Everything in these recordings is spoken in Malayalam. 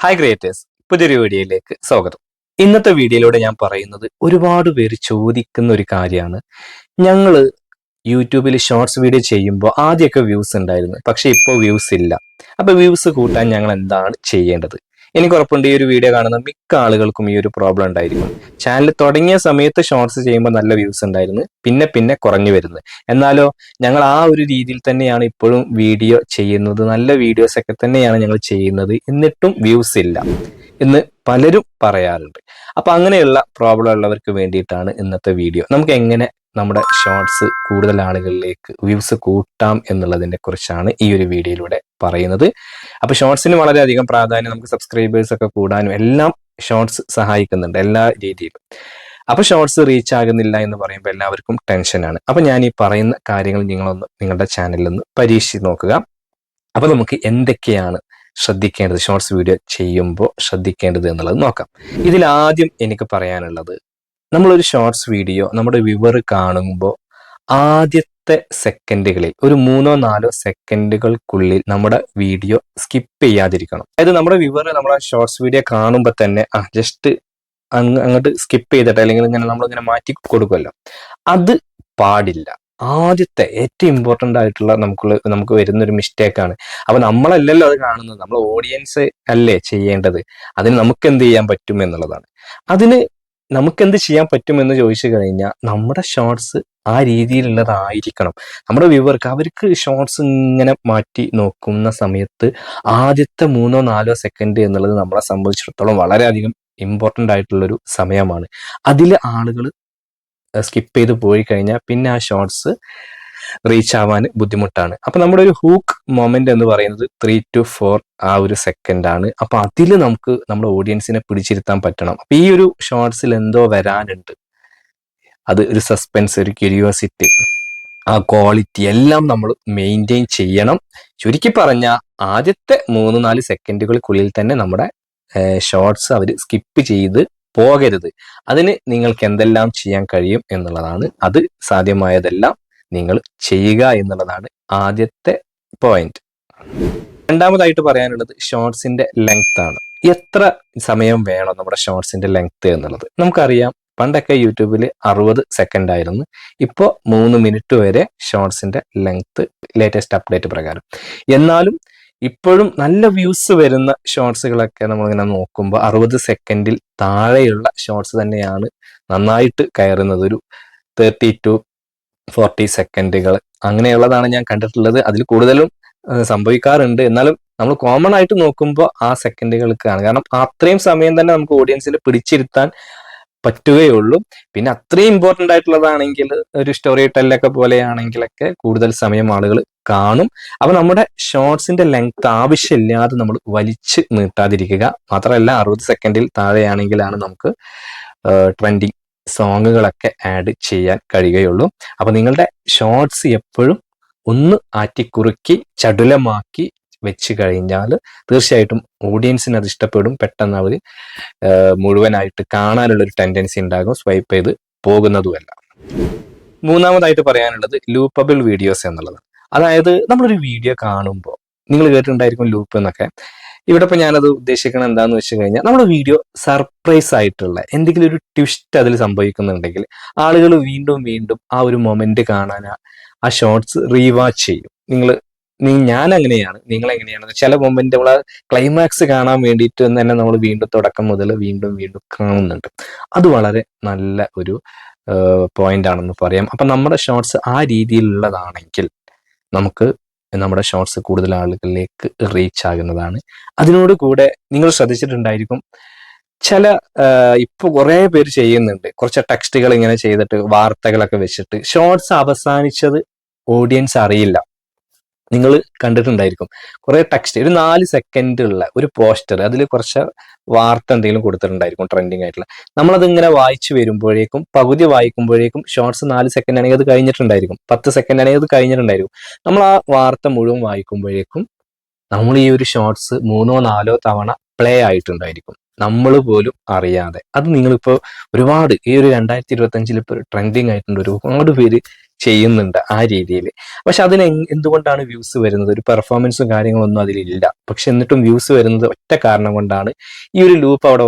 ഹായ് ക്രിയേറ്റേഴ്സ്, പുതിയൊരു വീഡിയോയിലേക്ക് സ്വാഗതം. ഇന്നത്തെ വീഡിയോയിലൂടെ ഞാൻ പറയുന്നത് ഒരുപാട് പേര് ചോദിക്കുന്ന ഒരു കാര്യമാണ്. ഞങ്ങൾ യൂട്യൂബിൽ ഷോർട്സ് വീഡിയോ ചെയ്യുമ്പോൾ ആദ്യമൊക്കെ വ്യൂസ് ഉണ്ടായിരുന്നു, പക്ഷെ ഇപ്പോൾ വ്യൂസ് ഇല്ല. അപ്പൊ വ്യൂസ് കൂട്ടാൻ ഞങ്ങൾ എന്താണ് ചെയ്യേണ്ടത്? എനിക്ക് ഉറപ്പുണ്ട് ഈ ഒരു വീഡിയോ കാണുന്ന മിക്ക ആളുകൾക്കും ഈ ഒരു പ്രോബ്ലം ഉണ്ടായിരിക്കും. ചാനൽ തുടങ്ങിയ സമയത്ത് ഷോർട്സ് ചെയ്യുമ്പോൾ നല്ല വ്യൂസ് ഉണ്ടായിരുന്നു, പിന്നെ പിന്നെ കുറഞ്ഞു വരുന്നത്. എന്നാലോ ഞങ്ങൾ ആ ഒരു രീതിയിൽ തന്നെയാണ് ഇപ്പോഴും വീഡിയോ ചെയ്യുന്നത്, നല്ല വീഡിയോസ് ഒക്കെ തന്നെയാണ് ഞങ്ങൾ ചെയ്യുന്നത്, എന്നിട്ടും വ്യൂസ് ഇല്ല എന്ന് പലരും പറയാറുണ്ട്. അപ്പൊ അങ്ങനെയുള്ള പ്രോബ്ലം ഉള്ളവർക്ക് വേണ്ടിയിട്ടാണ് ഇന്നത്തെ വീഡിയോ. നമുക്ക് എങ്ങനെ നമ്മുടെ ഷോർട്സ് കൂടുതൽ ആളുകളിലേക്ക് വ്യൂസ് കൂട്ടാം എന്നുള്ളതിനെ കുറിച്ചാണ് ഈ ഒരു വീഡിയോയിലൂടെ പറയുന്നത്. അപ്പൊ ഷോർട്സിന് വളരെയധികം പ്രാധാന്യം, നമുക്ക് സബ്സ്ക്രൈബേഴ്സ് ഒക്കെ കൂടാനും എല്ലാം ഷോർട്സ് സഹായിക്കുന്നുണ്ട് എല്ലാ രീതിയിലും. അപ്പൊ ഷോർട്സ് റീച്ച് ആകുന്നില്ല എന്ന് പറയുമ്പോൾ എല്ലാവർക്കും ടെൻഷനാണ്. അപ്പൊ ഞാൻ ഈ പറയുന്ന കാര്യങ്ങൾ നിങ്ങളൊന്ന് നിങ്ങളുടെ ചാനലിൽ ഒന്ന് പരീക്ഷിച്ച് നോക്കുക. അപ്പൊ നമുക്ക് എന്തൊക്കെയാണ് ശ്രദ്ധിക്കേണ്ടത്, ഷോർട്സ് വീഡിയോ ചെയ്യുമ്പോൾ ശ്രദ്ധിക്കേണ്ടത് എന്നുള്ളത് നോക്കാം. ഇതിൽ ആദ്യം എനിക്ക് പറയാനുള്ളത്, നമ്മളൊരു ഷോർട്സ് വീഡിയോ നമ്മുടെ വ്യൂവർ കാണുമ്പോൾ ആദ്യത്തെ സെക്കൻഡുകളിൽ ഒരു 3-4 സെക്കൻഡുകൾക്കുള്ളിൽ നമ്മുടെ വീഡിയോ സ്കിപ്പ് ചെയ്യാതിരിക്കണം. അതായത് നമ്മുടെ വ്യൂവർ നമ്മുടെ ഷോർട്സ് വീഡിയോ കാണുമ്പോൾ തന്നെ ജസ്റ്റ് അങ്ങോട്ട് സ്കിപ്പ് ചെയ്തിട്ട് അല്ലെങ്കിൽ ഇങ്ങനെ നമ്മളിങ്ങനെ മാറ്റി കൊടുക്കുമല്ലോ, അത് പാടില്ല. ആദ്യത്തെ ഏറ്റവും ഇമ്പോർട്ടൻ്റ് ആയിട്ടുള്ള നമുക്ക് വരുന്നൊരു മിസ്റ്റേക്കാണ്. അപ്പൊ നമ്മളല്ലല്ലോ അത് കാണുന്നത്, നമ്മൾ ഓഡിയൻസ് അല്ലേ ചെയ്യേണ്ടത്. അതിന് നമുക്ക് എന്ത് ചെയ്യാൻ പറ്റും എന്നുള്ളതാണ്. അതിന് നമുക്ക് എന്ത് ചെയ്യാൻ പറ്റുമെന്ന് ചോദിച്ചു കഴിഞ്ഞാൽ നമ്മുടെ ഷോർട്സ് ആ രീതിയിലുള്ളതായിരിക്കണം. നമ്മുടെ വ്യൂവർക്ക് അവർക്ക് ഷോർട്സ് ഇങ്ങനെ മാറ്റി നോക്കുന്ന സമയത്ത് ആദ്യത്തെ 3-4 സെക്കൻഡ് എന്നുള്ളത് നമ്മളെ സംബന്ധിച്ചിടത്തോളം വളരെയധികം ഇമ്പോർട്ടൻ്റ് ആയിട്ടുള്ളൊരു സമയമാണ്. അതിൽ ആളുകൾ സ്കിപ്പ് ചെയ്ത് പോയി കഴിഞ്ഞാൽ പിന്നെ ആ ഷോർട്സ് റീച്ച് ആവാൻ ബുദ്ധിമുട്ടാണ്. അപ്പൊ നമ്മുടെ ഒരു ഹൂക്ക് മൊമെന്റ് എന്ന് പറയുന്നത് 3 to 4 ആ ഒരു സെക്കൻഡ് ആണ്. അപ്പൊ അതിൽ നമുക്ക് നമ്മുടെ ഓഡിയൻസിനെ പിടിച്ചിരുത്താൻ പറ്റണം. അപ്പൊ ഈ ഒരു ഷോർട്സിൽ എന്തോ വരാനുണ്ട്, അത് ഒരു സസ്പെൻസ്, ഒരു ക്യൂരിയോസിറ്റി, ആ ക്വാളിറ്റി എല്ലാം നമ്മൾ മെയിൻറ്റെയിൻ ചെയ്യണം. ചുരുക്കി പറഞ്ഞാൽ ആദ്യത്തെ 3-4 സെക്കൻഡുകൾക്കുള്ളിൽ തന്നെ നമ്മുടെ ഷോർട്സ് അവർ സ്കിപ്പ് ചെയ്ത് പോകരുത്. അതിന് നിങ്ങൾക്ക് എന്തെല്ലാം ചെയ്യാൻ കഴിയും എന്നുള്ളതാണ്. അത് സാധ്യമായതെല്ലാം നിങ്ങൾ ചെയ്യുക എന്നുള്ളതാണ് ആദ്യത്തെ പോയിന്റ്. രണ്ടാമതായിട്ട് പറയാനുള്ളത് ഷോർട്സിന്റെ ലെങ്ത് ആണ്. എത്ര സമയം വേണം നമ്മുടെ ഷോർട്സിന്റെ ലെങ്ത് എന്നുള്ളത് നമുക്കറിയാം. പണ്ടൊക്കെ യൂട്യൂബിൽ 60 സെക്കൻഡ് ആയിരുന്നു, ഇപ്പോൾ 3 മിനിറ്റ് വരെ ഷോർട്സിന്റെ ലെങ്ത് ലേറ്റസ്റ്റ് അപ്ഡേറ്റ് പ്രകാരം. എന്നാലും ഇപ്പോഴും നല്ല വ്യൂസ് വരുന്ന ഷോർട്സുകളൊക്കെ നമ്മളിങ്ങനെ നോക്കുമ്പോൾ 60 സെക്കൻഡിൽ താഴെയുള്ള ഷോർട്സ് തന്നെയാണ് നന്നായിട്ട് കയറുന്നത്. ഒരു 30 to 40 സെക്കൻഡുകൾ അങ്ങനെയുള്ളതാണ് ഞാൻ കണ്ടിട്ടുള്ളത്. അതിൽ കൂടുതലും സംഭവിക്കാറുണ്ട്. എന്നാലും നമ്മൾ കോമൺ ആയിട്ട് നോക്കുമ്പോൾ ആ സെക്കൻഡുകൾക്കാണ്. കാരണം അത്രയും സമയം തന്നെ നമുക്ക് ഓഡിയൻസിൽ പിടിച്ചിരുത്താൻ പറ്റുകയുള്ളൂ. പിന്നെ അത്രയും ഇമ്പോർട്ടൻ്റ് ആയിട്ടുള്ളതാണെങ്കിൽ ഒരു സ്റ്റോറി ടെല്ലൊക്കെ പോലെയാണെങ്കിലൊക്കെ കൂടുതൽ സമയം ആളുകൾ കാണും. അപ്പൊ നമ്മുടെ ഷോർട്സിന്റെ ലെങ്ത് ആവശ്യമില്ലാതെ നമ്മൾ വലിച്ച് നീട്ടാതിരിക്കുക. മാത്രമല്ല 60 സെക്കൻഡിൽ താഴെയാണെങ്കിലാണ് നമുക്ക് ട്രെൻഡിങ് സോങ്ങുകളൊക്കെ ആഡ് ചെയ്യാൻ കഴിയുകയുള്ളൂ. അപ്പൊ നിങ്ങളുടെ ഷോർട്സ് എപ്പോഴും ഒന്ന് ആറ്റിക്കുറുക്കി ചടുലമാക്കി വെച്ച് കഴിഞ്ഞാൽ തീർച്ചയായിട്ടും ഓഡിയൻസിന് അത് ഇഷ്ടപ്പെടും. പെട്ടെന്ന് അവർ മുഴുവനായിട്ട് കാണാനുള്ള ഒരു ടെൻഡൻസി ഉണ്ടാകും, സ്വൈപ്പ് ചെയ്ത് പോകുന്നതുമല്ല. മൂന്നാമതായിട്ട് പറയാനുള്ളത് ലൂപ്പബിൾ വീഡിയോസ് എന്നുള്ളത്. അതായത് നമ്മളൊരു വീഡിയോ കാണുമ്പോൾ, നിങ്ങൾ കേട്ടിട്ടുണ്ടായിരിക്കും ലൂപ്പ് എന്നൊക്കെ. ഇവിടെ ഇപ്പൊ ഞാനത് ഉദ്ദേശിക്കണം എന്താന്ന് വെച്ച് കഴിഞ്ഞാൽ, നമ്മുടെ വീഡിയോ സർപ്രൈസ് ആയിട്ടുള്ള എന്തെങ്കിലും ഒരു ട്വിസ്റ്റ് അതിൽ സംഭവിക്കുന്നുണ്ടെങ്കിൽ ആളുകൾ വീണ്ടും വീണ്ടും ആ ഒരു മൊമെന്റ് കാണാൻ ആ ഷോർട്സ് റീവാച്ച് ചെയ്യും. ഞാൻ അങ്ങനെയാണ്, നിങ്ങൾ എങ്ങനെയാണ്? ചില മൊമെന്റ് നമ്മൾ ക്ലൈമാക്സ് കാണാൻ വേണ്ടിയിട്ട് തന്നെ നമ്മൾ വീണ്ടും തുടക്കം മുതൽ വീണ്ടും വീണ്ടും കാണുന്നുണ്ട്. അത് വളരെ നല്ല ഒരു പോയിന്റ് ആണെന്ന് പറയാം. അപ്പൊ നമ്മുടെ ഷോർട്സ് ആ രീതിയിലുള്ളതാണെങ്കിൽ നമുക്ക് നമ്മുടെ ഷോർട്സ് കൂടുതൽ ആളുകളിലേക്ക് റീച്ച് ആകുന്നതാണ്. അതിനോട് കൂടെ നിങ്ങൾ ശ്രദ്ധിച്ചിട്ടുണ്ടായിരിക്കും, ചില ഇപ്പൊ കുറെ പേര് ചെയ്യുന്നുണ്ട്, കുറച്ച് ടെക്സ്റ്റുകൾ ഇങ്ങനെ ചെയ്തിട്ട് വാർത്തകളൊക്കെ വെച്ചിട്ട് ഷോർട്സ് അവസാനിച്ചത് ഓഡിയൻസ് അറിയില്ല. നിങ്ങൾ കണ്ടിട്ടുണ്ടായിരിക്കും കുറെ ടെക്സ്റ്റ്, ഒരു 4 സെക്കൻഡ് ഉള്ള ഒരു പോസ്റ്റർ, അതിൽ കുറച്ച് വാർത്ത എന്തെങ്കിലും കൊടുത്തിട്ടുണ്ടായിരിക്കും ട്രെൻഡിങ് ആയിട്ടുള്ള. നമ്മളത് ഇങ്ങനെ വായിച്ചു വരുമ്പോഴേക്കും, പകുതി വായിക്കുമ്പോഴേക്കും ഷോർട്സ് 4 സെക്കൻഡ് ആണെങ്കിൽ അത് കഴിഞ്ഞിട്ടുണ്ടായിരിക്കും, 10 സെക്കൻഡ് ആണെങ്കിൽ അത് കഴിഞ്ഞിട്ടുണ്ടായിരിക്കും. നമ്മൾ ആ വാർത്ത മുഴുവൻ വായിക്കുമ്പോഴേക്കും നമ്മൾ ഈ ഒരു ഷോർട്സ് 3-4 തവണ പ്ലേ ആയിട്ടുണ്ടായിരിക്കും, നമ്മൾ പോലും അറിയാതെ. അത് നിങ്ങളിപ്പോൾ ഒരുപാട് ഈ ഒരു 2025 ഇപ്പോൾ ട്രെൻഡിങ് ആയിട്ടുണ്ട്, ഒരുപാട് പേര് ചെയ്യുന്നുണ്ട് ആ രീതിയിൽ. പക്ഷെ അതിന് എന്തുകൊണ്ടാണ് വ്യൂസ് വരുന്നത്? ഒരു പെർഫോമൻസും കാര്യങ്ങളൊന്നും അതിലില്ല. പക്ഷെ എന്നിട്ടും വ്യൂസ് വരുന്നത് ഒറ്റ കാരണം കൊണ്ടാണ്, ഈ ഒരു ലൂപ്പ് അവിടെ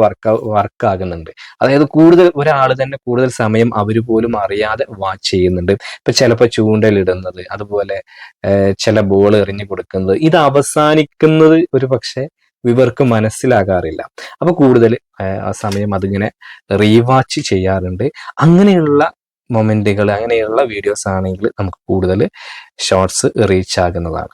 വർക്കാകുന്നുണ്ട്. അതായത് കൂടുതൽ ഒരാൾ തന്നെ കൂടുതൽ സമയം അവർ പോലും അറിയാതെ വാച്ച് ചെയ്യുന്നുണ്ട്. ഇപ്പൊ ചിലപ്പോൾ ചൂണ്ടലിടുന്നത്, അതുപോലെ ചില ബോൾ എറിഞ്ഞു കൊടുക്കുന്നത്, ഇത് അവസാനിക്കുന്നത് ഒരു പക്ഷെ ഇവർക്ക് മനസ്സിലാകാറില്ല. അപ്പൊ കൂടുതൽ ആ സമയം അതിങ്ങനെ റീവാച്ച് ചെയ്യാറുണ്ട്. അങ്ങനെയുള്ള മൊമെന്റുകൾ, അങ്ങനെയുള്ള വീഡിയോസ് ആണെങ്കിൽ നമുക്ക് കൂടുതൽ ഷോർട്സ് റീച്ച് ആകുന്നതാണ്.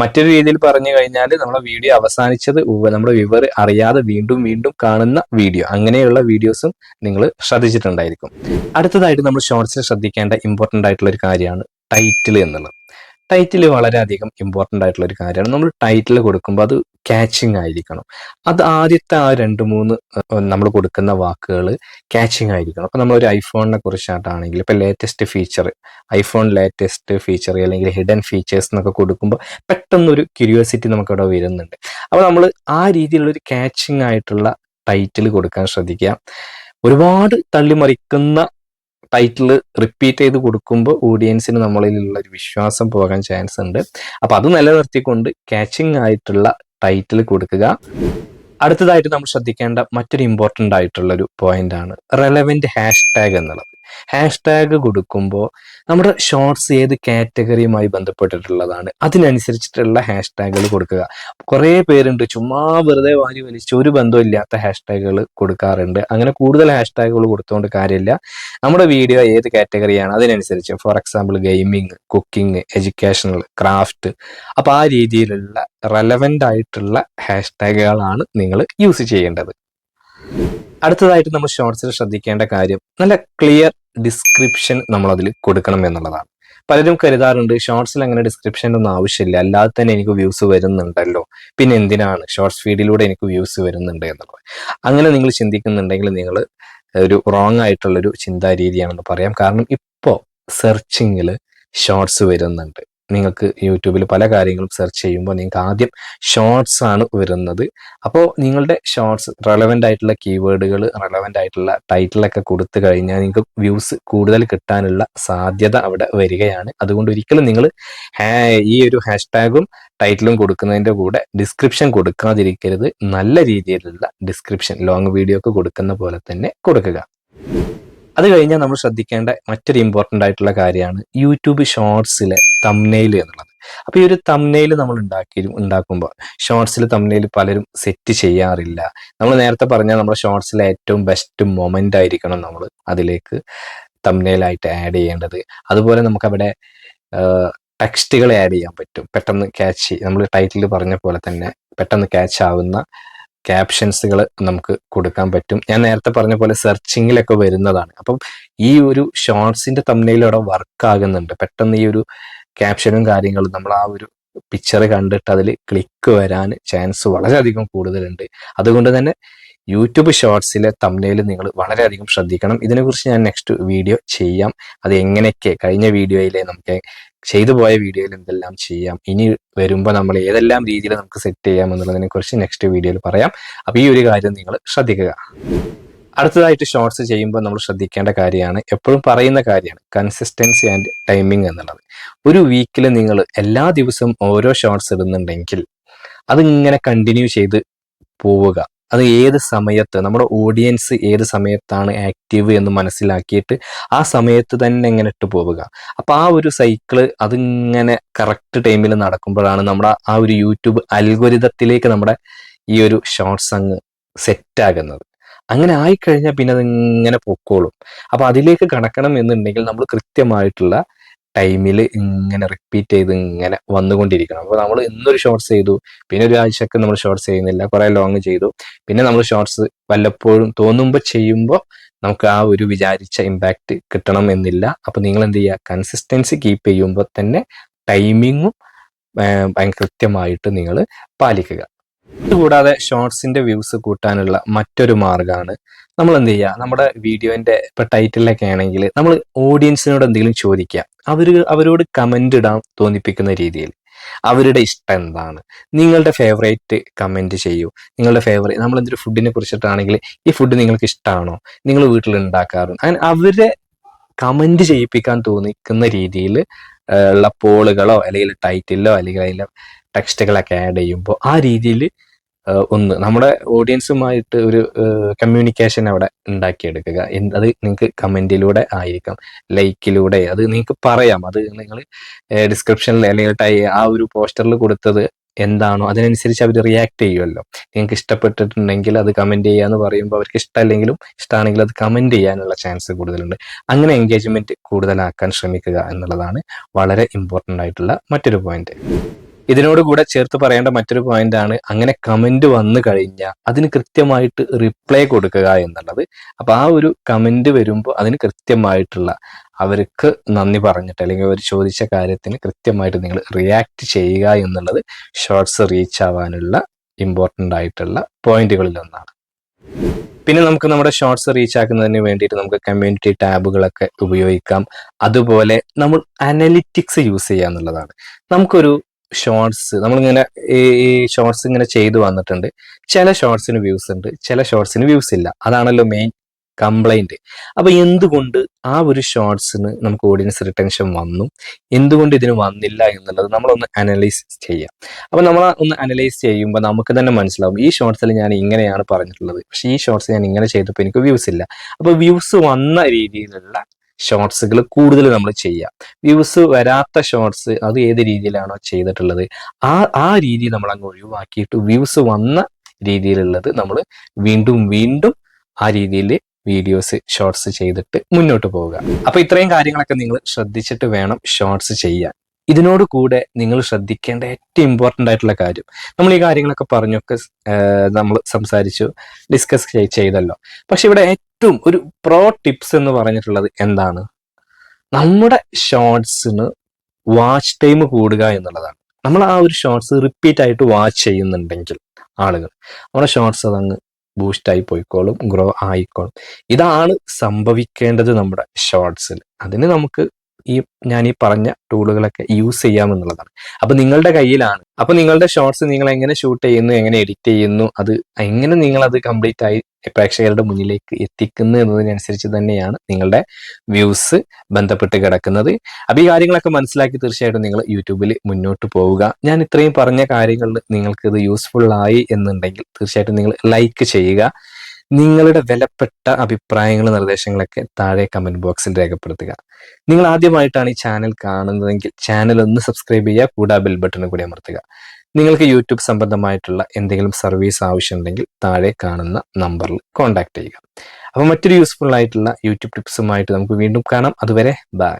മറ്റൊരു രീതിയിൽ പറഞ്ഞു കഴിഞ്ഞാൽ, നമ്മളെ വീഡിയോ അവസാനിച്ചത് നമ്മുടെ വ്യൂവർ അറിയാതെ വീണ്ടും വീണ്ടും കാണുന്ന വീഡിയോ, അങ്ങനെയുള്ള വീഡിയോസും നിങ്ങൾ ശ്രദ്ധിച്ചിട്ടുണ്ടായിരിക്കും. അടുത്തതായിട്ട് നമ്മൾ ഷോർട്സിൽ ശ്രദ്ധിക്കേണ്ട ഇമ്പോർട്ടൻ്റ് ആയിട്ടുള്ള ഒരു കാര്യമാണ് ടൈറ്റിൽ എന്നുള്ളത്. ടൈറ്റിൽ വളരെയധികം ഇമ്പോർട്ടൻ്റ് ആയിട്ടുള്ള ഒരു കാര്യമാണ്. നമ്മൾ ടൈറ്റിൽ കൊടുക്കുമ്പോൾ അത് ക്യാച്ചിങ് ആയിരിക്കണം. അത് ആദ്യത്തെ ആ 2-3 നമ്മൾ കൊടുക്കുന്ന വാക്കുകൾ ക്യാച്ചിങ് ആയിരിക്കണം. അപ്പോൾ നമ്മളൊരു ഐഫോണിനെ കുറിച്ചായിട്ടാണെങ്കിൽ ഇപ്പോൾ latest feature, iPhone latest feature അല്ലെങ്കിൽ ഹിഡൻ ഫീച്ചേഴ്സ് എന്നൊക്കെ കൊടുക്കുമ്പോൾ പെട്ടെന്നൊരു ക്യൂരിയോസിറ്റി നമുക്കവിടെ വരുന്നുണ്ട്. അപ്പോൾ നമ്മൾ ആ രീതിയിലുള്ളൊരു ക്യാച്ചിങ് ആയിട്ടുള്ള ടൈറ്റിൽ കൊടുക്കാൻ ശ്രദ്ധിക്കുക. ഒരുപാട് തള്ളിമറിക്കുന്ന ടൈറ്റിൽ റിപ്പീറ്റ് ചെയ്ത് കൊടുക്കുമ്പോൾ ഓഡിയൻസിന് നമ്മളിലുള്ള ഒരു വിശ്വാസം പോകാൻ ചാൻസ് ഉണ്ട്. അപ്പൊ അത് നിലനിർത്തിക്കൊണ്ട് ക്യാച്ചിങ് ആയിട്ടുള്ള ടൈറ്റിൽ കൊടുക്കുക. അടുത്തതായിട്ട് നമ്മൾ ശ്രദ്ധിക്കേണ്ട മറ്റൊരു ഇമ്പോർട്ടൻ്റ് ആയിട്ടുള്ള ഒരു പോയിന്റ് ആണ് റെലവെന്റ് ഹാഷ്ടാഗ് എന്നുള്ളത്. ഹാഷ്ടാഗ് കൊടുക്കുമ്പോൾ നമ്മുടെ ഷോർട്സ് ഏത് കാറ്റഗറിയുമായി ബന്ധപ്പെട്ടിട്ടുള്ളതാണ് അതിനനുസരിച്ചിട്ടുള്ള ഹാഷ്ടാഗുകൾ കൊടുക്കുക. കുറേ പേരുണ്ട് ചുമ്മാ വെറുതെ വാരി വലിച്ച് ഒരു ബന്ധമില്ലാത്ത ഹാഷ്ടാഗുകൾ കൊടുക്കാറുണ്ട്. അങ്ങനെ കൂടുതൽ ഹാഷ്ടാഗുകൾ കൊടുത്തുകൊണ്ട് കാര്യമില്ല. നമ്മുടെ വീഡിയോ ഏത് കാറ്റഗറിയാണ് അതിനനുസരിച്ച്, for example gaming, cooking, educational, craft, അപ്പോൾ ആ രീതിയിലുള്ള റെലവെന്റ് ആയിട്ടുള്ള ഹാഷ്ടാഗുകളാണ് നിങ്ങൾ യൂസ് ചെയ്യേണ്ടത്. അടുത്തതായിട്ട് നമ്മൾ ഷോർട്സിൽ ശ്രദ്ധിക്കേണ്ട കാര്യം നല്ല ക്ലിയർ ഡിസ്ക്രിപ്ഷൻ നമ്മൾ അതിൽ കൊടുക്കണം എന്നുള്ളതാണ്. പലരും കരുതാറുണ്ട് ഷോർട്സിൽ അങ്ങനെ ഡിസ്ക്രിപ്ഷൻ ഒന്നും ആവശ്യമില്ല, അല്ലാതെ തന്നെ എനിക്ക് വ്യൂസ് വരുന്നുണ്ടല്ലോ, പിന്നെ എന്തിനാണ് ഷോർട്സ് ഫീഡിലൂടെ എനിക്ക് വ്യൂസ് വരുന്നുണ്ട് എന്നുള്ളത്. അങ്ങനെ നിങ്ങൾ ചിന്തിക്കുന്നുണ്ടെങ്കിൽ നിങ്ങൾ ഒരു റോങ് ആയിട്ടുള്ളൊരു ചിന്താ രീതിയാണെന്ന് പറയാം. കാരണം ഇപ്പോൾ സെർച്ചിങ്ങിൽ ഷോർട്സ് വരുന്നുണ്ട്. നിങ്ങൾക്ക് യൂട്യൂബിൽ പല കാര്യങ്ങളും സെർച്ച് ചെയ്യുമ്പോൾ നിങ്ങൾക്ക് ആദ്യം ഷോർട്സ് ആണ് വരുന്നത്. അപ്പോൾ നിങ്ങളുടെ ഷോർട്സ് റെലവെൻ്റ് ആയിട്ടുള്ള കീവേഡുകൾ, റെലവെൻ്റ് ആയിട്ടുള്ള ടൈറ്റിലൊക്കെ കൊടുത്തു കഴിഞ്ഞാൽ നിങ്ങൾക്ക് വ്യൂസ് കൂടുതൽ കിട്ടാനുള്ള സാധ്യത അവിടെ വരികയാണ്. അതുകൊണ്ട് ഒരിക്കലും നിങ്ങൾ ഈ ഒരു ഹാഷ്ടാഗും ടൈറ്റിലും കൊടുക്കുന്നതിൻ്റെ കൂടെ ഡിസ്ക്രിപ്ഷൻ കൊടുക്കാതിരിക്കരുത്. നല്ല രീതിയിലുള്ള ഡിസ്ക്രിപ്ഷൻ ലോങ് വീഡിയോക്ക് കൊടുക്കുന്ന പോലെ തന്നെ കൊടുക്കുക. അത് കഴിഞ്ഞാൽ നമ്മൾ ശ്രദ്ധിക്കേണ്ട മറ്റൊരു ഇമ്പോർട്ടൻ്റ് ആയിട്ടുള്ള കാര്യമാണ് യൂട്യൂബ് ഷോർട്സിലെ തംബ്നെയിൽ എന്നുള്ളത്. അപ്പോൾ ഈ ഒരു തംബ്നെയിൽ നമ്മൾ ഉണ്ടാക്കുമ്പോൾ ഷോർട്സിൽ തംബ്നെയിൽ പലരും സെറ്റ് ചെയ്യാറില്ല. നമ്മൾ നേരത്തെ പറഞ്ഞാൽ നമ്മുടെ ഷോർട്സിലെ ഏറ്റവും ബെസ്റ്റ് മൊമെൻ്റ് ആയിരിക്കണം നമ്മൾ അതിലേക്ക് തംബ്നെയിലായിട്ട് ആഡ് ചെയ്യേണ്ടത്. അതുപോലെ നമുക്കവിടെ ടെക്സ്റ്റുകൾ ആഡ് ചെയ്യാൻ പറ്റും. പെട്ടെന്ന് ക്യാച്ച്, നമ്മൾ ടൈറ്റിൽ പറഞ്ഞ പോലെ തന്നെ പെട്ടെന്ന് ക്യാച്ച് ആവുന്ന ക്യാപ്ഷൻസുകൾ നമുക്ക് കൊടുക്കാൻ പറ്റും. ഞാൻ നേരത്തെ പറഞ്ഞ പോലെ സെർച്ചിങ്ങിലൊക്കെ വരുന്നതാണ്. അപ്പം ഈ ഒരു ഷോർട്സിന്റെ തംബ്നെയിൽ അവിടെ വർക്ക് ആകുന്നുണ്ട്. പെട്ടെന്ന് ഈ ഒരു ക്യാപ്ഷനും കാര്യങ്ങളും നമ്മൾ ആ ഒരു പിക്ചർ കണ്ടിട്ട് അതിൽ ക്ലിക്ക് വരാൻ ചാൻസ് വളരെയധികം കൂടുതലുണ്ട്. അതുകൊണ്ട് തന്നെ യൂട്യൂബ് ഷോർട്സിലെ തംബ്നെയിൽ നിങ്ങൾ വളരെയധികം ശ്രദ്ധിക്കണം. ഇതിനെക്കുറിച്ച് ഞാൻ നെക്സ്റ്റ് വീഡിയോ ചെയ്യാം. അത് എങ്ങനെയൊക്കെ കഴിഞ്ഞ വീഡിയോയിലെ നമുക്ക് ചെയ്തു പോയ വീഡിയോയിൽ എന്തെല്ലാം ചെയ്യാം, ഇനി വരുമ്പോൾ നമ്മൾ ഏതെല്ലാം രീതിയിൽ നമുക്ക് സെറ്റ് ചെയ്യാം എന്നുള്ളതിനെ കുറിച്ച് നെക്സ്റ്റ് വീഡിയോയിൽ പറയാം. അപ്പോൾ ഈ ഒരു കാര്യം നിങ്ങൾ ശ്രദ്ധിക്കുക. അടുത്തതായിട്ട് ഷോർട്സ് ചെയ്യുമ്പോൾ നമ്മൾ ശ്രദ്ധിക്കേണ്ട കാര്യമാണ്, എപ്പോഴും പറയുന്ന കാര്യമാണ്, കൺസിസ്റ്റൻസി ആൻഡ് ടൈമിംഗ് എന്നുള്ളത്. ഒരു വീക്കിൽ നിങ്ങൾ എല്ലാ ദിവസവും ഓരോ ഷോർട്സ് ഇടുന്നുണ്ടെങ്കിൽ അതിങ്ങനെ കണ്ടിന്യൂ ചെയ്ത് പോവുക. അത് ഏത് സമയത്ത് നമ്മുടെ ഓഡിയൻസ് ഏത് സമയത്താണ് ആക്റ്റീവ് എന്ന് മനസ്സിലാക്കിയിട്ട് ആ സമയത്ത് തന്നെ ഇങ്ങനെ ഇട്ട് പോവുക. അപ്പൊ ആ ഒരു സൈക്കിള് അതിങ്ങനെ കറക്റ്റ് ടൈമിൽ നടക്കുമ്പോഴാണ് നമ്മുടെ ആ ഒരു യൂട്യൂബ് അൽഗോരിതത്തിലേക്ക് നമ്മുടെ ഈ ഒരു ഷോർട്സ് അങ്ങ് സെറ്റ് ആകുന്നത്. അങ്ങനെ ആയിക്കഴിഞ്ഞാൽ പിന്നെ അതിങ്ങനെ പൊക്കോളും. അപ്പൊ അതിലേക്ക് കടക്കണം എന്നുണ്ടെങ്കിൽ നമ്മൾ കൃത്യമായിട്ടുള്ള ടൈമിൽ ഇങ്ങനെ റിപ്പീറ്റ് ചെയ്ത് ഇങ്ങനെ വന്നുകൊണ്ടിരിക്കണം. അപ്പോൾ നമ്മൾ ഇന്നൊരു ഷോർട്സ് ചെയ്തു, പിന്നെ ഒരാഴ്ചയൊക്കെ നമ്മൾ ഷോർട്സ് ചെയ്യുന്നില്ല, കുറെ ലോങ് ചെയ്തു, പിന്നെ നമ്മൾ ഷോർട്സ് വല്ലപ്പോഴും തോന്നുമ്പോൾ ചെയ്യുമ്പോൾ നമുക്ക് ആ ഒരു വിചാരിച്ച ഇമ്പാക്റ്റ് കിട്ടണം എന്നില്ല. അപ്പൊ നിങ്ങൾ എന്ത് ചെയ്യുക, കൺസിസ്റ്റൻസി കീപ്പ് ചെയ്യുമ്പോൾ തന്നെ ടൈമിങ്ങും കൃത്യമായിട്ട് നിങ്ങൾ പാലിക്കുക. ഇതുകൂടാതെ ഷോർട്സിന്റെ വ്യൂസ് കൂട്ടാനുള്ള മറ്റൊരു മാർഗ്ഗമാണ് നമ്മൾ എന്ത് ചെയ്യുക, നമ്മുടെ വീഡിയോന്റെ ഇപ്പൊ ടൈറ്റിലൊക്കെ ആണെങ്കിൽ നമ്മൾ ഓഡിയൻസിനോട് എന്തെങ്കിലും ചോദിക്കുക, അവരോട് കമന്റ് ഇടാൻ തോന്നിപ്പിക്കുന്ന രീതിയിൽ അവരുടെ ഇഷ്ടം എന്താണ്, നിങ്ങളുടെ ഫേവറേറ്റ് കമന്റ് ചെയ്യൂ. നിങ്ങളുടെ ഫേവറേറ്റ്, നമ്മൾ എന്തൊരു ഫുഡിനെ കുറിച്ചിട്ടാണെങ്കിൽ ഈ ഫുഡ് നിങ്ങൾക്ക് ഇഷ്ടമാണോ, നിങ്ങൾ വീട്ടിൽ ഉണ്ടാക്കാറുണ്ട്, അങ്ങനെ അവരെ കമന്റ് ചെയ്യിപ്പിക്കാൻ തോന്നിക്കുന്ന രീതിയിൽ ഉള്ള പോളുകളോ അല്ലെങ്കിൽ ടൈറ്റിലോ അല്ലെങ്കിൽ അതിലെ ടെക്സ്റ്റുകളൊക്കെ ആഡ് ചെയ്യുമ്പോൾ ആ രീതിയിൽ ഒന്ന് നമ്മുടെ ഓഡിയൻസുമായിട്ട് ഒരു കമ്മ്യൂണിക്കേഷൻ അവിടെ ഉണ്ടാക്കിയെടുക്കുക. അത് നിങ്ങൾക്ക് കമന്റിലൂടെ ആയിരിക്കാം, ലൈക്കിലൂടെ, അത് നിങ്ങൾക്ക് പറയാം. അത് നിങ്ങൾ ഡിസ്ക്രിപ്ഷനിൽ അല്ലെങ്കിൽ ആ ഒരു പോസ്റ്ററിൽ കൊടുത്തത് എന്താണോ അതിനനുസരിച്ച് അവർ റിയാക്ട് ചെയ്യുമല്ലോ. നിങ്ങൾക്ക് ഇഷ്ടപ്പെട്ടിട്ടുണ്ടെങ്കിൽ അത് കമന്റ് ചെയ്യാന്ന് പറയുമ്പോൾ അവർക്ക് ഇഷ്ടമല്ലെങ്കിലും ഇഷ്ടമാണെങ്കിൽ അത് കമന്റ് ചെയ്യാനുള്ള ചാൻസ് കൂടുതലുണ്ട്. അങ്ങനെ എൻഗേജ്മെന്റ് കൂടുതലാക്കാൻ ശ്രമിക്കുക എന്നുള്ളതാണ് വളരെ ഇമ്പോർട്ടൻ്റ് ആയിട്ടുള്ള മറ്റൊരു പോയിന്റ്. ഇതിനോട് കൂടെ ചേർത്ത് പറയേണ്ട മറ്റൊരു പോയിന്റ് ആണ്, അങ്ങനെ കമന്റ് വന്നു കഴിഞ്ഞാൽ അതിന് കൃത്യമായിട്ട് റിപ്ലൈ കൊടുക്കുക എന്നുള്ളത്. അപ്പൊ ആ ഒരു കമന്റ് വരുമ്പോൾ അതിന് കൃത്യമായിട്ടുള്ള, അവർക്ക് നന്ദി പറഞ്ഞിട്ട് അല്ലെങ്കിൽ അവർ ചോദിച്ച കാര്യത്തിന് കൃത്യമായിട്ട് നിങ്ങൾ റിയാക്ട് ചെയ്യുക എന്നുള്ളത് ഷോർട്സ് റീച്ച് ആവാനുള്ള ഇമ്പോർട്ടൻ്റ് ആയിട്ടുള്ള പോയിന്റുകളിൽ ഒന്നാണ്. പിന്നെ നമുക്ക് നമ്മുടെ ഷോർട്സ് റീച്ച് ആക്കുന്നതിന് വേണ്ടിയിട്ട് നമുക്ക് കമ്മ്യൂണിറ്റി ടാബുകളൊക്കെ ഉപയോഗിക്കാം. അതുപോലെ നമ്മൾ അനലിറ്റിക്സ് യൂസ് ചെയ്യുക എന്നുള്ളതാണ്. നമുക്കൊരു ഷോർട്സ് നമ്മളിങ്ങനെ ഈ ഷോർട്സ് ഇങ്ങനെ ചെയ്തു വന്നിട്ടുണ്ട്. ചില ഷോർട്സിന് വ്യൂസ് ഉണ്ട്, ചില ഷോർട്സിന് വ്യൂസ് ഇല്ല. അതാണല്ലോ മെയിൻ കംപ്ലൈന്റ്. അപ്പൊ എന്തുകൊണ്ട് ആ ഒരു ഷോർട്സിന് നമുക്ക് ഓഡിയൻസ് റിട്ടൻഷൻ വന്നു, എന്തുകൊണ്ട് ഇതിന് വന്നില്ല എന്നുള്ളത് നമ്മളൊന്ന് അനലൈസ് ചെയ്യാം. അപ്പൊ നമ്മൾ ഒന്ന് അനലൈസ് ചെയ്യുമ്പോൾ നമുക്ക് തന്നെ മനസ്സിലാവും, ഈ ഷോർട്സിൽ ഞാൻ ഇങ്ങനെയാണ് പറഞ്ഞിട്ടുള്ളത്, പക്ഷെ ഈ ഷോർട്സ് ഞാൻ ഇങ്ങനെ ചെയ്തപ്പോൾ എനിക്ക് വ്യൂസ് ഇല്ല. അപ്പൊ വ്യൂസ് വന്ന രീതിയിലുള്ള ഷോർട്സുകൾ കൂടുതൽ നമ്മൾ ചെയ്യാം. വ്യൂസ് വരാത്ത ഷോർട്സ് അത് ഏത് രീതിയിലാണോ ചെയ്തിട്ടുള്ളത് ആ രീതി നമ്മൾ അങ്ങ് ഒഴിവാക്കിയിട്ട് വ്യൂസ് വന്ന രീതിയിലുള്ളത് നമ്മൾ വീണ്ടും വീണ്ടും ആ രീതിയിൽ വീഡിയോസ് ഷോർട്സ് ചെയ്തിട്ട് മുന്നോട്ട് പോവുക. അപ്പൊ ഇത്രയും കാര്യങ്ങളൊക്കെ നിങ്ങൾ ശ്രദ്ധിച്ചിട്ട് വേണം ഷോർട്സ് ചെയ്യാൻ. ഇതിനോട് കൂടെ നിങ്ങൾ ശ്രദ്ധിക്കേണ്ട ഏറ്റവും ഇമ്പോർട്ടൻ്റ് ആയിട്ടുള്ള കാര്യം, നമ്മൾ ഈ കാര്യങ്ങളൊക്കെ പറഞ്ഞൊക്കെ നമ്മൾ സംസാരിച്ചു, ഡിസ്കസ് ചെയ്തല്ലോ. പക്ഷെ ഇവിടെ ഏറ്റവും ഒരു പ്രോ ടിപ്സ് എന്ന് പറഞ്ഞിട്ടുള്ളത് എന്താണ്? നമ്മുടെ ഷോർട്സിന് വാച്ച് ടൈം കൂടുക എന്നുള്ളതാണ്. നമ്മൾ ആ ഒരു ഷോർട്സ് റിപ്പീറ്റ് ആയിട്ട് വാച്ച് ചെയ്യുന്നുണ്ടെങ്കിൽ ആളുകൾ, നമ്മുടെ ഷോർട്സ് അതങ്ങ് ബൂസ്റ്റായി പോയിക്കോളും, ഗ്രോ ആയിക്കോളും. ഇതാണ് സംഭവിക്കേണ്ടത് നമ്മുടെ ഷോർട്സിൽ. അതിന് നമുക്ക് ഞാൻ ഈ പറഞ്ഞ ടൂളുകളൊക്കെ യൂസ് ചെയ്യാമെന്നുള്ളതാണ്. അപ്പൊ നിങ്ങളുടെ കയ്യിലാണ്. അപ്പൊ നിങ്ങളുടെ ഷോർട്സ് നിങ്ങൾ എങ്ങനെ ഷൂട്ട് ചെയ്യുന്നു, എങ്ങനെ എഡിറ്റ് ചെയ്യുന്നു, അത് എങ്ങനെ നിങ്ങൾ അത് കംപ്ലീറ്റ് ആയി പ്രേക്ഷകരുടെ മുന്നിലേക്ക് എത്തിക്കുന്നു എന്നതിനനുസരിച്ച് തന്നെയാണ് നിങ്ങളുടെ വ്യൂസ് ബന്ധപ്പെട്ട് കിടക്കുന്നത്. അപ്പൊ ഈ കാര്യങ്ങളൊക്കെ മനസ്സിലാക്കി തീർച്ചയായിട്ടും നിങ്ങൾ യൂട്യൂബിൽ മുന്നോട്ട് പോവുക. ഞാൻ ഇത്രയും പറഞ്ഞ കാര്യങ്ങളിൽ നിങ്ങൾക്ക് ഇത് യൂസ്ഫുൾ ആയി എന്നുണ്ടെങ്കിൽ തീർച്ചയായിട്ടും നിങ്ങൾ ലൈക്ക് ചെയ്യുക. നിങ്ങളുടെ വിലപ്പെട്ട അഭിപ്രായങ്ങളും നിർദ്ദേശങ്ങളൊക്കെ താഴെ കമന്റ് ബോക്സിൽ രേഖപ്പെടുത്തുക. നിങ്ങൾ ആദ്യമായിട്ടാണ് ഈ ചാനൽ കാണുന്നതെങ്കിൽ ചാനൽ ഒന്ന് സബ്സ്ക്രൈബ് ചെയ്യുക, കൂടാതെ ബെൽ ബട്ടൺ കൂടി അമർത്തുക. നിങ്ങൾക്ക് യൂട്യൂബ് സംബന്ധമായിട്ടുള്ള എന്തെങ്കിലും സർവീസ് ആവശ്യമുണ്ടെങ്കിൽ താഴെ കാണുന്ന നമ്പറിൽ കോൺടാക്ട് ചെയ്യുക. അപ്പോൾ മറ്റൊരു യൂസ്ഫുൾ ആയിട്ടുള്ള യൂട്യൂബ് ടിപ്സുമായിട്ട് നമുക്ക് വീണ്ടും കാണാം. അതുവരെ ബൈ.